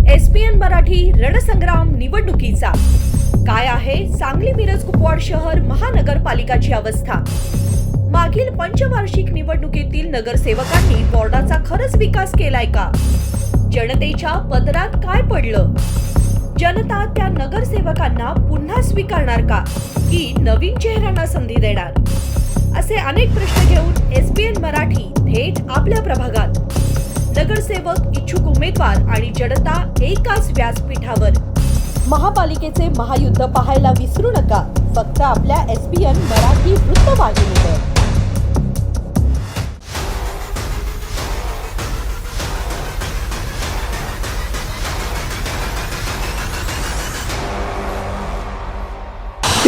SPN Marathi रणसंग्राम निवडणुकीचा काय आहे सांगली मिरज कुपवाड शहर महानगरपालिकाची अवस्था। मागील पंचवार्षिक निवडणुकीतील नगरसेवकांनी वॉर्डाचा खरंच विकास केलाय का? जनतेच्या पदरात काय पडलं? जनता त्या नगरसेवकांना पुन्हा स्वीकारणार का की नवीन चेहऱ्यांना संधी देणार? असे अनेक प्रश्न घेऊन SPN मराठी थेट आपल्या प्रभागात। नगरसेवक, इच्छुक उमेदवार आणि जनता एकाच व्यासपीठावर। महापालिकेचे महायुद्ध पाहायला विसरू नका, फक्त आपल्या SPN मराठी वृत्तवाहिनीवर।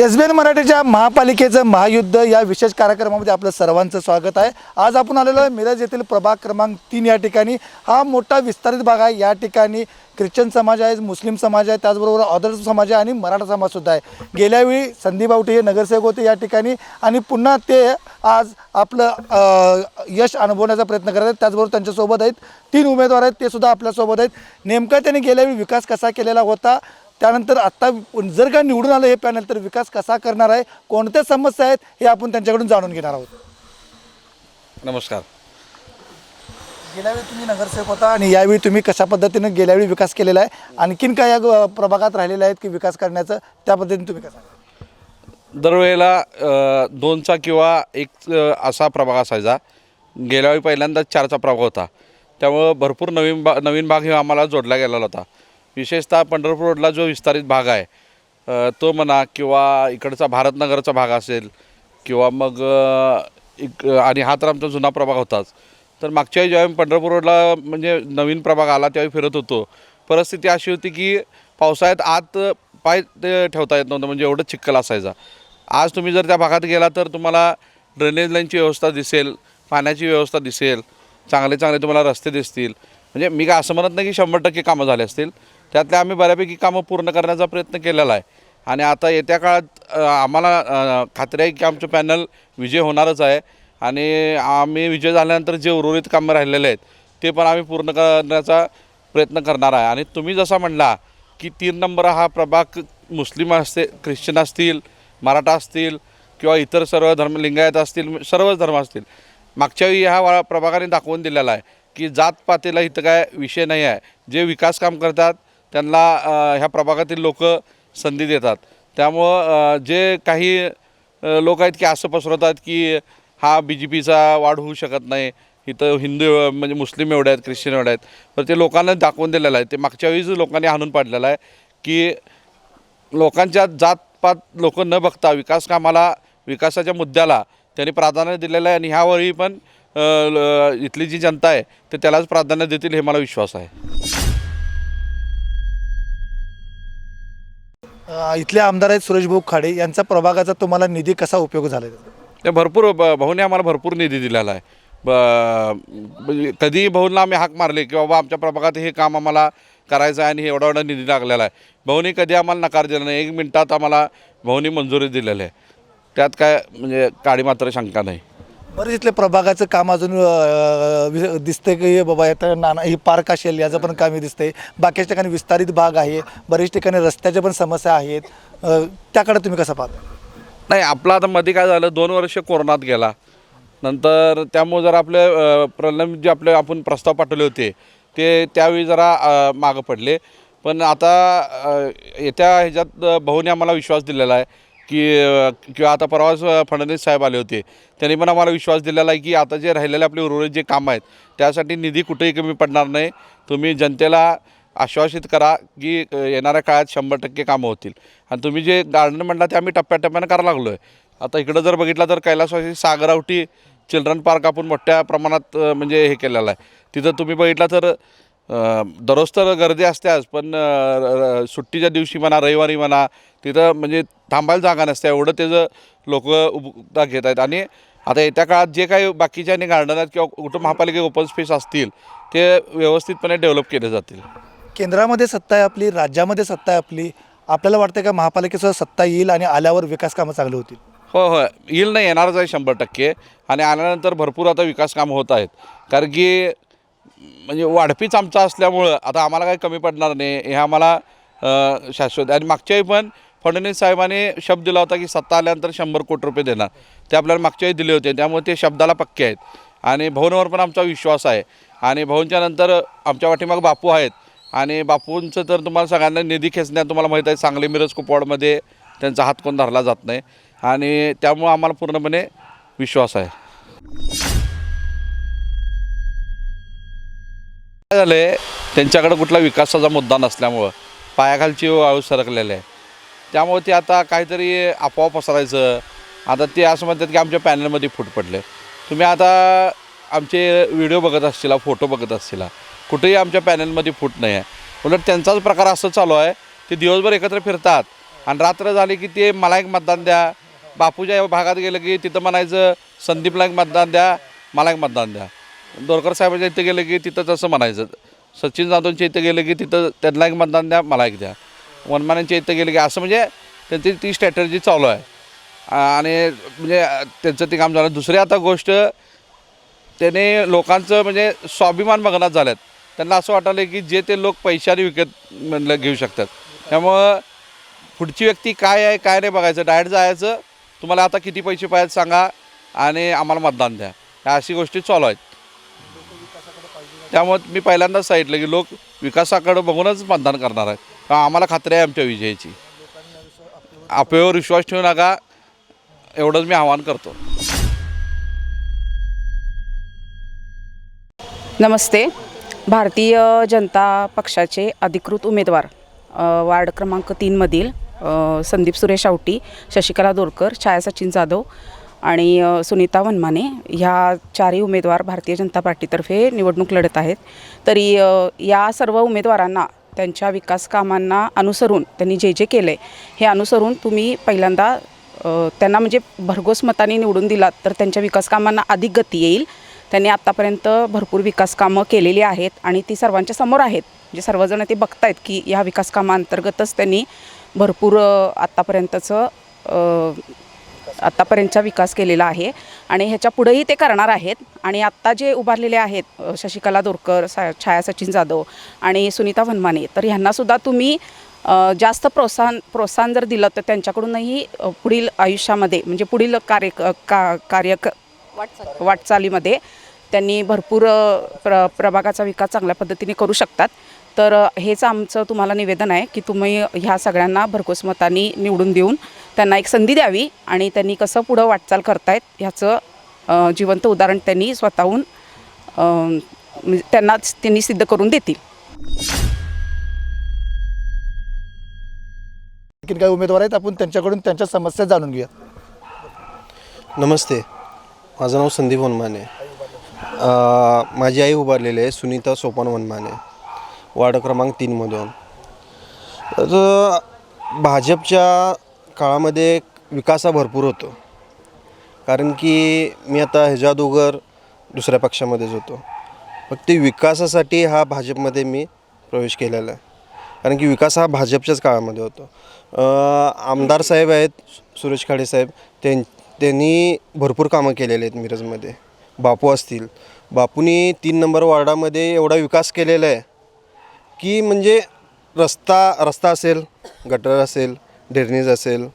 SBN मराठीच्या महापालिकेचं महायुद्ध या विशेष कार्यक्रमामध्ये आपलं सर्वांचं स्वागत आहे। आज आपण आलेलो आहे मिरज येथील प्रभाग क्रमांक 3 या ठिकाणी। हा मोठा विस्तारित भाग आहे। या ठिकाणी ख्रिश्चन समाज आहे, मुस्लिम समाज आहे, त्याचबरोबर ऑदर समाज आहे आणि मराठा समाजसुद्धा आहे। गेल्यावेळी संदीप बावटे हे नगरसेवक होते या ठिकाणी आणि पुन्हा ते आज आपलं यश अनुभवण्याचा प्रयत्न करत आहेत। त्याचबरोबर त्यांच्यासोबत आहेत 3 उमेदवार आहेत, ते सुद्धा आपल्यासोबत आहेत। नेमका त्यांनी गेल्यावेळी विकास कसा केलेला होता, त्यानंतर आता जर का निवडून आलं हे पॅनल तर विकास कसा करणार आहे, कोणत्या समस्या आहेत हे आपण त्यांच्याकडून जाणून घेणार आहोत। नमस्कार। गेल्यावेळी तुम्ही नगरसेवक होता आणि यावेळी तुम्ही कशा पद्धतीने गेल्यावेळी विकास केलेला आहे, आणखीन काय या प्रभागात राहिलेले आहेत की विकास करण्याचं, त्या पद्धतीने तुम्ही कसं? दरवेळेला 2चा किंवा 1 असा प्रभाग असायचा। गेल्यावेळी पहिल्यांदाच 4चा प्रभाग होता, त्यामुळं भरपूर नवीन भाग हे आम्हाला जोडला गेलेला होता। विशेषतः पंढरपूर रोडला जो विस्तारित भाग आहे तो म्हणा किंवा इकडचा भारतनगरचा भाग असेल किंवा मग आणि हा तर आमचा जुना प्रभाग होताच। तर मागच्या वेळी जेव्हा पंढरपूर रोडला म्हणजे नवीन प्रभाग आला त्यावेळी फिरत होतो, परिस्थिती अशी होती की पावसाळ्यात आत पाय ठेवता येत नव्हतं, म्हणजे एवढं चिखल असायचा। आज तुम्ही जर त्या भागात गेला तर तुम्हाला ड्रेनेज लाईनची व्यवस्था दिसेल, पाण्याची व्यवस्था दिसेल, चांगले तुम्हाला रस्ते दिसतील। म्हणजे मी काय असं म्हणत नाही की 100% कामं झाले असतील, त्यातले आम्ही बऱ्यापैकी कामं पूर्ण करण्याचा प्रयत्न केलेला आहे। आणि आता येत्या काळात आम्हाला खात्री आहे की आमचं पॅनल विजय होणारच आहे आणि आम्ही विजय झाल्यानंतर जे उर्वरित कामं राहिलेले आहेत ते पण आम्ही पूर्ण करण्याचा प्रयत्न करणार आहे। आणि तुम्ही जसा म्हणला की 3 नंबर हा प्रभाग मुस्लिम असते, ख्रिश्चन असतील, मराठा असतील किंवा इतर सर्व धर्म, लिंगायत असतील, सर्वच धर्म असतील, मागच्या वेळी ह्या प्रभागाने दाखवून दिलेला आहे की जातपातीला इथं काय विषय नाही आहे। जे विकास काम करतात त्यांना ह्या प्रभागातील लोक संधी देतात। त्यामुळं जे काही लोक आहेत की असं पसरवतात की हा BJPचा वाढ होऊ शकत नाही, इथं हिंदू म्हणजे मुस्लिम एवढे आहेत, ख्रिश्चन एवढे आहेत, तर ते लोकांना दाखवून दिलेलं आहे। ते मागच्या वेळीच लोकांनी आणून पाडलेलं आहे की लोकांच्या जातपात लोक न बघता विकास कामाला, विकासाच्या मुद्द्याला त्यांनी प्राधान्य दिलेलं आहे आणि ह्यावेळी पण इथली जी जनता आहे ते त्यालाच प्राधान्य देतील हे मला विश्वास आहे। इथले आमदार आहेत सुरेश भाऊ खाडे, यांचा प्रभागाचा तुम्हाला निधी कसा उपयोग झाला? ते भरपूर भाऊने आम्हाला भरपूर निधी दिलेला आहे। कधी भाऊंना आम्ही हाक मारले की बाबा आमच्या प्रभागात हे काम आम्हाला करायचं आहे आणि हे एवढा निधी लागलेला आहे, भाऊने कधी आम्हाला नकार दिला नाही। 1 मिनिटात आम्हाला भाऊने मंजुरी दिलेली आहे, त्यात काय म्हणजे काडी मात्र शंका नाही। बरेच इथल्या प्रभागाचं काम अजून दिसतंय की बाबा आता नाना ही पार्क असेल याचं पण काम दिसतंय, बाकीच्या ठिकाणी विस्तारित भाग आहे, बरेच ठिकाणी रस्त्याच्या पण समस्या आहेत, त्याकडे तुम्ही कसं पाहता? नाही, आपलं आता मध्ये काय झालं, 2 वर्ष कोरोनात गेला, नंतर त्यामुळे जरा आपले प्रॉब्लेम जे आपण प्रस्ताव पाठवले होते ते त्यावेळी जरा मागं पडले। पण आता येत्या ह्याच्यात भाऊने आम्हाला विश्वास दिलेला आहे की किंवा आता परवाच फडणवीस साहेब आले होते, त्यांनी पण आम्हाला विश्वास दिलेला आहे की आता जे राहिलेले आपले उर्वरित जे कामं आहेत त्यासाठी निधी कुठेही कमी पडणार नाही। तुम्ही जनतेला आश्वासित करा की येणाऱ्या काळात 100% कामं होतील। आणि तुम्ही जे गार्डन म्हटलं ते आम्ही टप्प्याटप्प्यानं करायला लागलो आहे। आता इकडं जर बघितलं तर कैलासवासी सागरावटी चिल्ड्रन पार्क आपण मोठ्या प्रमाणात म्हणजे हे केलेलं आहे। तिथं तुम्ही बघितलं तर दररोज तर गर्दी असतेच, पण सुट्टीच्या दिवशी म्हणा, रविवारी म्हणा, तिथं म्हणजे थांबायला जागा नसते, एवढं त्याचं लोक उपयोगिता घेत आहेत। आणि आता येत्या काळात जे काही बाकीच्या आणि गार्डन आहेत किंवा कुठं महापालिके ओपन स्पेस असतील ते व्यवस्थितपणे डेव्हलप केले जातील। केंद्रामध्ये सत्ता आहे आपली, राज्यामध्ये सत्ता आहे आपली, आपल्याला वाटतं का महापालिकेचं सत्ता येईल आणि आल्यावर विकास कामं चांगली होतील? हो, येईल नाही, येणारच आहे 100%। आणि आल्यानंतर भरपूर आता विकास कामं होत आहेत, कारण की म्हणजे वाढपीच आमचा असल्यामुळं आता आम्हाला काही कमी पडणार नाही हे आम्हाला शाश्वत आहे. आणि मागच्या वेळी पण फडणवीस साहेबांनी शब्द दिला होता की सत्ता आल्यानंतर 100 कोटी रुपये देणार, ते आपल्याला मागच्या वेळी दिले होते. त्यामुळे ते शब्दाला पक्के आहेत. आणि भाऊंवर पण आमचा विश्वास आहे. आणि भाऊंच्या नंतर आमच्या पाठीमाग बापू आहेत. आणि बापूंचं तर तुम्हाला सगळ्यांना निधी खेचण्यात तुम्हाला माहीत आहे, सांगली मिरज कुपवाडमध्ये त्यांचा हात कोण धरला जात नाही. आणि त्यामुळं आम्हाला पूर्णपणे विश्वास आहे. काय झालं आहे, त्यांच्याकडे कुठला विकासाचा मुद्दा नसल्यामुळं पायाखालची वाळू सरकलेलं आहे. त्यामुळे ते आता काहीतरी अफवा पसरायचं. आता ते असं म्हणतात की आमच्या पॅनलमध्ये फूट पडले. तुम्ही आता आमचे व्हिडिओ बघत असतील, फोटो बघत असतील, कुठेही आमच्या पॅनलमध्ये फूट नाही आहे. उलट त्यांचाच प्रकार असं चालू आहे, ते दिवसभर एकत्र फिरतात आणि रात्र झाली की ते मला एक मतदान द्या, बापूच्या भागात गेलं की तिथं म्हणायचं संदीपला एक मतदान द्या, मला एक मतदान द्या. दोरकर साहेबांच्या इथं गेलं की तिथं तसं म्हणायचं. सचिन जाधवच्या इथं गेलं की तिथं त्यांना एक मतदान द्या, मला एक द्या. वनमान्यांच्या इथं गेलं की असं म्हणजे त्यांची ती स्ट्रॅटर्जी चालू आहे. आणि म्हणजे त्यांचं ते काम झालं. दुसरी आता गोष्ट, त्याने लोकांचं म्हणजे स्वाभिमान बघण्यात झाल्यात. त्यांना असं वाटलं की जे ते लोक पैशाने विकत घेऊ शकतात. त्यामुळं पुढची व्यक्ती काय आहे काय नाही बघायचं, डायरेक्ट जायचं, तुम्हाला आता किती पैसे पाहिजेत सांगा आणि आम्हाला मतदान द्या, ह्या अशी गोष्टी चालू आहेत. त्यामुळे मी पहिल्यांदाच सांगितलं की लोक विकासाकडे बघूनच मतदान करणार आहेत. कारण आम्हाला खात्री आहे आमच्या विजयाची. अफवेवर विश्वास ठेवू नका, एवढंच मी आवाहन करतो. नमस्ते. भारतीय जनता पक्षाचे अधिकृत उमेदवार वार्ड क्रमांक 3मधील संदीप सुरेश आवटी, शशिकला दोरकर, छाया सचिन जाधव आणि सुनीता वनमाने ह्या चारही उमेदवार भारतीय जनता पार्टीतर्फे निवडणूक लढत आहेत. तरी या सर्व उमेदवारांना त्यांच्या विकास कामांना अनुसरून त्यांनी जे जे केले हे अनुसरून तुम्ही पहिल्यांदा त्यांना म्हणजे भरघोस मताने निवडून दिलात तर त्यांच्या विकास कामांना अधिक गती येईल. त्यांनी आत्तापर्यंत भरपूर विकास कामं केलेली आहेत आणि ती सर्वांच्या समोर आहेत. म्हणजे सर्वजण ते बघत आहेत की ह्या विकास कामांतर्गतच त्यांनी भरपूर आत्तापर्यंतचा विकास केलेला आहे आणि ह्याच्या पुढेही ते करणार आहेत. आणि आत्ता जे उभारलेले आहेत शशिकला दोरकर, छाया सचिन जाधव आणि सुनीता वनमाने, तर ह्यांनासुद्धा तुम्ही जास्त प्रोत्साहन जर दिलं तर त्यांच्याकडूनही पुढील आयुष्यामध्ये म्हणजे पुढील वाटचालीमध्ये त्यांनी भरपूर प्रभागाचा विकास चांगल्या पद्धतीने करू शकतात. तर हेच आमचं तुम्हाला निवेदन आहे की तुम्ही ह्या सगळ्यांना भरघोस मतांनी निवडून देऊन त्यांना एक संधी द्यावी आणि त्यांनी कसं पुढं वाटचाल करतायत ह्याचं जिवंत उदाहरण त्यांनी स्वतःहून त्यांनी सिद्ध करून देतील. आणखीन काही उमेदवार आहेत, आपण त्यांच्याकडून त्यांच्या समस्या जाणून घेऊया. नमस्ते, माझं नाव संदीप वनमाने. माझी आई उभारलेली आहे सुनीता सोपान वनमाने, वार्ड क्रमांक 3मधून. तर भाजपच्या काळामध्ये विकासा भरपूर होतो, कारण की मी आता ह्याच्या अगोदर दुसऱ्या पक्षामध्येच होतो. फक्त विकासासाठी हा भाजपमध्ये मी प्रवेश केलेला आहे, कारण की विकास हा भाजपच्याच काळामध्ये होतो. आमदार साहेब आहेत सुरेश खाडे साहेब, त्यांनी भरपूर कामं केलेले आहेत मिरजमध्ये. बापू असतील, बापूंनी 3 नंबर वार्डामध्ये एवढा विकास केलेला आहे की म्हणजे रस्ता असेल, गटर असेल, ड्रेनेज असेल,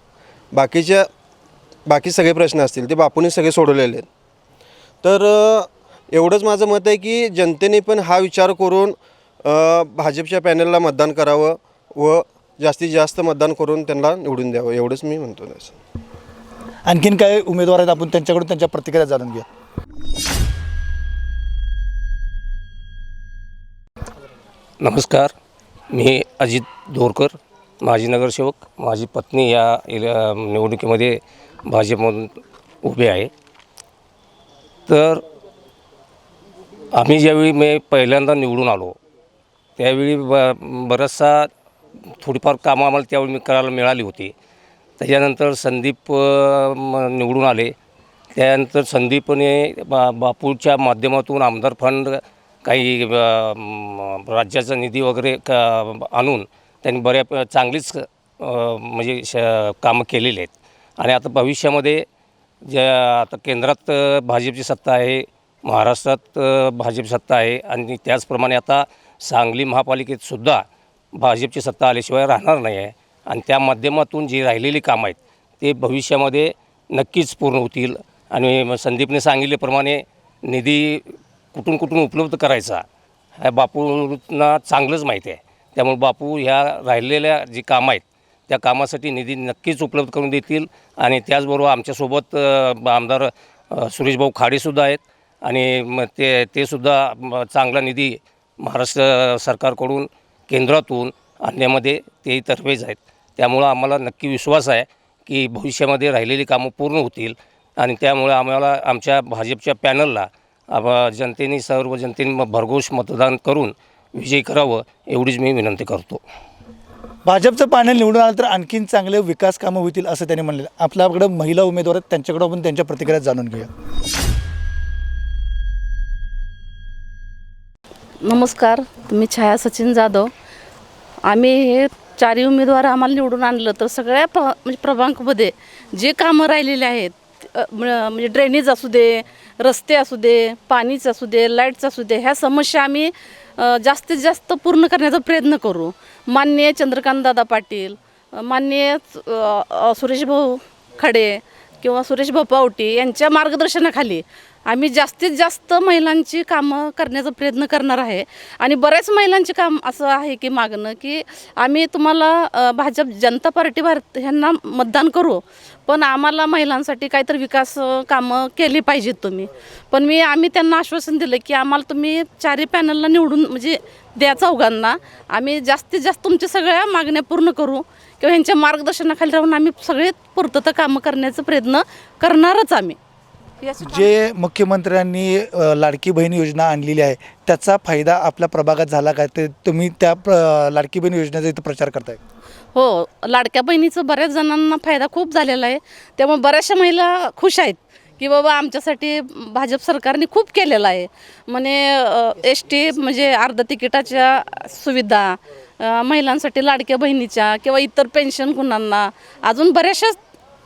बाकी सगळे प्रश्न असतील ते बापूंनी सगळे सोडवलेले आहेत. तर एवढंच माझं मत आहे की जनतेने पण हा विचार करून भाजपच्या पॅनलला मतदान करावं व जास्तीत जास्त मतदान करून त्यांना निवडून द्यावं, एवढंच मी म्हणतो. आणखीन काही उमेदवार आहेत, आपण त्यांच्याकडून त्यांच्या प्रतिक्रिया जाणून घेऊया. नमस्कार, मी अजित दोरकर, माजी नगरसेवक. माझी पत्नी या निवडणुकीमध्ये भाजपमधून उभे आहे. तर आम्ही ज्यावेळी मी पहिल्यांदा निवडून आलो त्यावेळी बराचसा थोडीफार कामं आम्हाला त्यावेळी करायला मिळाली होती. त्याच्यानंतर संदीप निवडून आले. त्यानंतर संदीपने बापूच्या माध्यमातून आमदार फंड काही राज्याचा निधी वगैरे आणून त्यांनी चांगलीच म्हणजे कामं केलेली आहेत. आणि आता भविष्यामध्ये आता केंद्रात भाजपची सत्ता आहे, महाराष्ट्रात भाजप सत्ता आहे आणि त्याचप्रमाणे आता सांगली महापालिकेतसुद्धा भाजपची सत्ता आल्याशिवाय राहणार नाही आहे. आणि त्या माध्यमातून जी राहिलेली कामं आहेत ते भविष्यामध्ये नक्कीच पूर्ण होतील. आणि संदीपने सांगितल्याप्रमाणे निधी कुठून कुठून उपलब्ध करायचा ह्या बापूंना चांगलंच माहिती आहे. त्यामुळे बापू ह्या राहिलेल्या जी कामं आहेत त्या कामासाठी निधी नक्कीच उपलब्ध करून देतील. आणि त्याचबरोबर आमच्यासोबत आमदार सुरेशभाऊ खाडेसुद्धा आहेत आणि ते सुद्धा चांगला निधी महाराष्ट्र सरकारकडून केंद्रातून आणण्यामध्ये तेही तरफेज आहेत. त्यामुळं आम्हाला नक्की विश्वास आहे की भविष्यामध्ये राहिलेली कामं पूर्ण होतील. आणि त्यामुळे आम्हाला आमच्या भाजपच्या पॅनलला सर्व जनतेने भरघोस मतदान करून विजयी करावं एवढीच मी विनंती करतो. भाजपचं पॅनल निवडून आलं तर आणखीन चांगले विकास कामं होतील असं त्यांनी म्हणलेलं. आपल्याकडे महिला उमेदवार आहेत, त्यांच्याकडे आपण त्यांच्या प्रतिक्रिया जाणून घेऊया. नमस्कार, मी छाया सचिन जाधव. आम्ही हे 4 उमेदवार आम्हाला निवडून आणलं तर सगळ्या म्हणजे प्रभागामध्ये जे कामं राहिलेले आहेत म्हणजे ड्रेनेज असू दे, रस्ते असू दे, पाणीच असू दे, लाईटच असू दे, ह्या समस्या आम्ही जास्तीत जास्त पूर्ण करण्याचा प्रयत्न करू. माननीय चंद्रकांतदादा पाटील, माननीय सुरेशभाऊ खाडे किंवा सुरेशभाऊ पावटी यांच्या मार्गदर्शनाखाली आम्ही जास्तीत जास्त महिलांची कामं करण्याचा प्रयत्न करणार आहे. आणि बऱ्याच महिलांचे काम असं आहे की मागणं की आम्ही तुम्हाला भाजप जनता पार्टी भारत ह्यांना मतदान करू, पण आम्हाला महिलांसाठी काहीतरी विकास कामं केली पाहिजेत तुम्ही. पण आम्ही त्यांना आश्वासन दिलं की आम्हाला तुम्ही 4 पॅनलला निवडून म्हणजे द्या चौघांना, आम्ही जास्तीत जास्त तुमच्या सगळ्या मागण्या पूर्ण करू किंवा ह्यांच्या मार्गदर्शनाखाली राहून आम्ही सगळे पूर्तता कामं करण्याचा प्रयत्न करणारच आम्ही. जे मुख्यमंत्र्यांनी लाडकी बहीण योजना आणलेली आहे त्याचा फायदा आपल्या प्रभागात झाला काय, ते तुम्ही त्या लाडकी बहीण योजनेचा इथं प्रचार करताय? हो, लाडक्या बहिणीचं बऱ्याच जणांना फायदा खूप झालेला आहे. त्यामुळे बऱ्याचशा महिला खुश आहेत की बाबा आमच्यासाठी भाजप सरकारने खूप केलेलं आहे. म्हणे ST म्हणजे अर्ध तिकिटाच्या सुविधा, महिलांसाठी लाडक्या बहिणीच्या किंवा इतर पेन्शन कुणांना अजून बऱ्याचशाच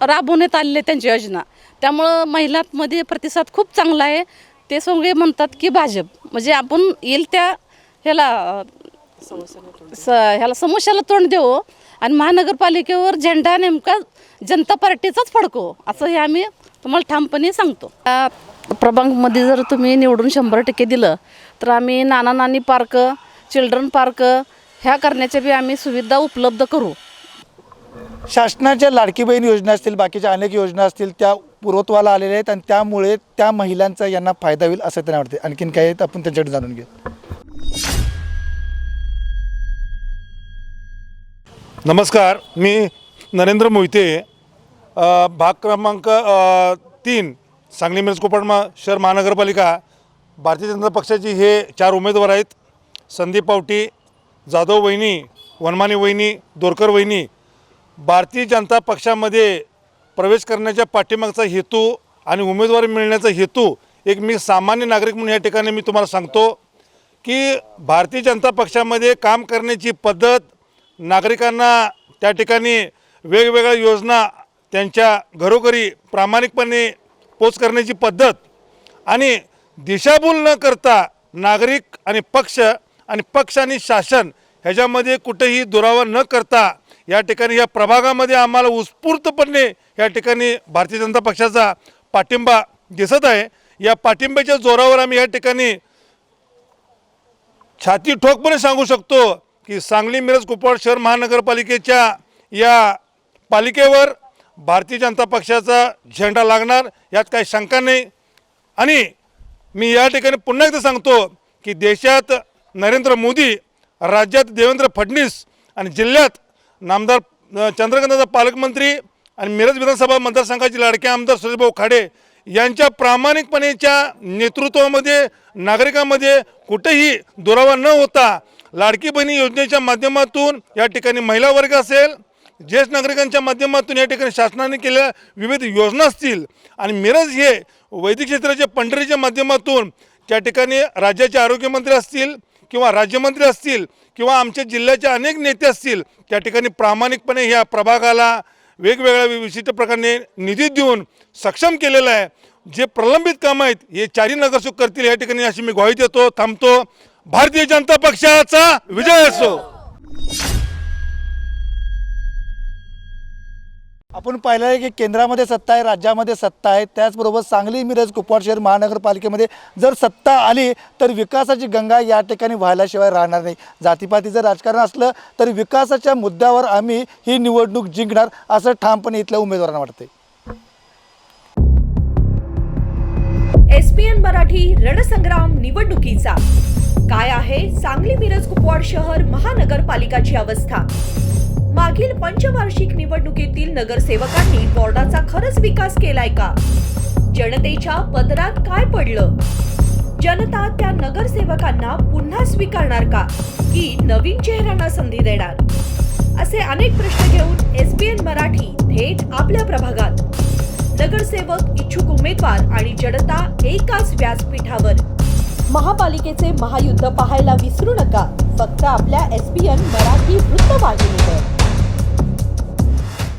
राबवण्यात आलेल्या त्यांच्या योजना. त्यामुळं महिलांमध्ये प्रतिसाद खूप चांगला आहे. ते सगळे म्हणतात की भाजप म्हणजे आपण येईल त्या ह्याला समस्याला तोंड देऊ आणि महानगरपालिकेवर झेंडा नेमका जनता पार्टीचाच फडकवू, असं हे आम्ही तुम्हाला ठामपणे सांगतो. प्रभागमध्ये जर तुम्ही निवडून 100% दिलं तर आम्ही नाना नानी पार्क, चिल्ड्रन पार्क ह्या करण्याच्या बी आम्ही सुविधा उपलब्ध करू. शासनाच्या लाडकी बहीण योजना असतील, बाकीच्या अनेक योजना असतील, त्या पूर्वत्वाला आलेल्या आहेत आणि त्यामुळे त्या महिलांचा यांना फायदा होईल असं त्यांना वाटते. आणखीन काय आहेत आपण त्यांच्याकडे जाणून घेऊ. नमस्कार, मी नरेंद्र मोहिते, भाग क्रमांक 3 सांगली मिरज कोपरगाव शहर महानगरपालिका भारतीय जनता पक्षाचे हे 4 उमेदवार आहेत. संदीप पावटी, जाधव वहिनी, वनमाने वहिनी, दोरकर वहिनी. भारतीय जनता पक्षामध्ये प्रवेश करण्याच्या पाठीमागचा हेतू आणि उमेदवारी मिळण्याचा हेतू एक मी सामान्य नागरिक म्हणून या ठिकाणी मी तुम्हाला सांगतो की भारतीय जनता पक्षामध्ये काम करण्याची पद्धत, नागरिकांना त्या ठिकाणी वेगवेगळ्या योजना त्यांच्या घरोघरी प्रामाणिकपणे पोच करण्याची पद्धत आणि दिशाभूल न करता नागरिक आणि पक्ष आणि शासन ह्याच्यामध्ये कुठेही दुरावा न करता या ठिकाणी या प्रभागामध्ये आम्हाला उत्स्फूर्तपणे या ठिकाणी भारतीय जनता पक्षाचा पाठिंबा दिसत आहे. या पाठिंब्याच्या जोरावर आम्ही या ठिकाणी छाती ठोकपणे सांगू शकतो की सांगली मिरज कुपवाड शहर महानगरपालिकेच्या या पालिकेवर भारतीय जनता पक्षाचा झेंडा लागणार, यात काही शंका नाही. आणि मी या ठिकाणी पुन्हा एकदा सांगतो की देशात नरेंद्र मोदी, राज्यात देवेंद्र फडणवीस आणि जिल्ह्यात नामदार चंद्रकांतदादा पालकमंत्री आणि मिरज विधानसभा मतदारसंघाचे लाडके आमदार सुरेशभाऊ खाडे यांच्या प्रामाणिकपणेच्या नेतृत्वामध्ये नागरिकांमध्ये कुठेही दुरावा न होता लाडकी बहिणी योजनेच्या माध्यमातून या ठिकाणी महिला वर्ग असेल, ज्येष्ठ नागरिकांच्या माध्यमातून या ठिकाणी शासनाने केलेल्या विविध योजना असतील आणि मिरज हे वैद्यकीय क्षेत्राच्या पंढरीच्या माध्यमातून त्या ठिकाणी राज्याचे आरोग्यमंत्री असतील किंवा राज्यमंत्री असतील किंवा आमच्या जिल्ह्याचे अनेक नेते असतील त्या ठिकाणी प्रामाणिकपणे ह्या प्रभागाला वेगवेगळ्या विशिष्ट प्रकारे निधी देऊन सक्षम केलेला आहे. जे प्रलंबित कामं आहेत हे चारही नगरसेवक करतील या ठिकाणी अशी मी ग्वाही देतो. थांबतो. भारतीय जनता पक्षाचा विजय असो. आपण पाहिलं आहे की केंद्रामध्ये सत्ता आहे, राज्यामध्ये सत्ता आहे, त्याचबरोबर सांगली मिरज कुपवाड शहर महानगरपालिकेमध्ये जर सत्ता आली तर विकासाची गंगा या ठिकाणी व्हायल्याशिवाय राहणार नाही. जातीपातीचं राजकारण असलं तरी विकासाच्या मुद्द्यावर आम्ही ही निवडणूक जिंकणार असं ठामपणे इथल्या उमेदवारांना वाटते. SPN मराठी रणसंग्राम निवडणुकीचा काय आहे सांगली मिरज कुपवाड शहर महानगरपालिकाची अवस्था. मागील पंचवार्षिक निवडणुकीतील नगरसेवकांनी वॉर्डाचा खरंच विकास केलाय का? जनतेच्या पदरात काय पडलं? जनता त्या नगरसेवकांना पुन्हा स्वीकारणार का की नवीन चेहऱ्यांना संधी देणार? असे अनेक प्रश्न घेऊन SPN मराठी थेट आपल्या प्रभागात. नगरसेवक, इच्छुक उमेदवार आणि जनता एकाच व्यासपीठावर. महापालिकेचे महायुद्ध पाहायला विसरू नका फक्त आपल्या SPN मराठी वृत्तवाहिनी.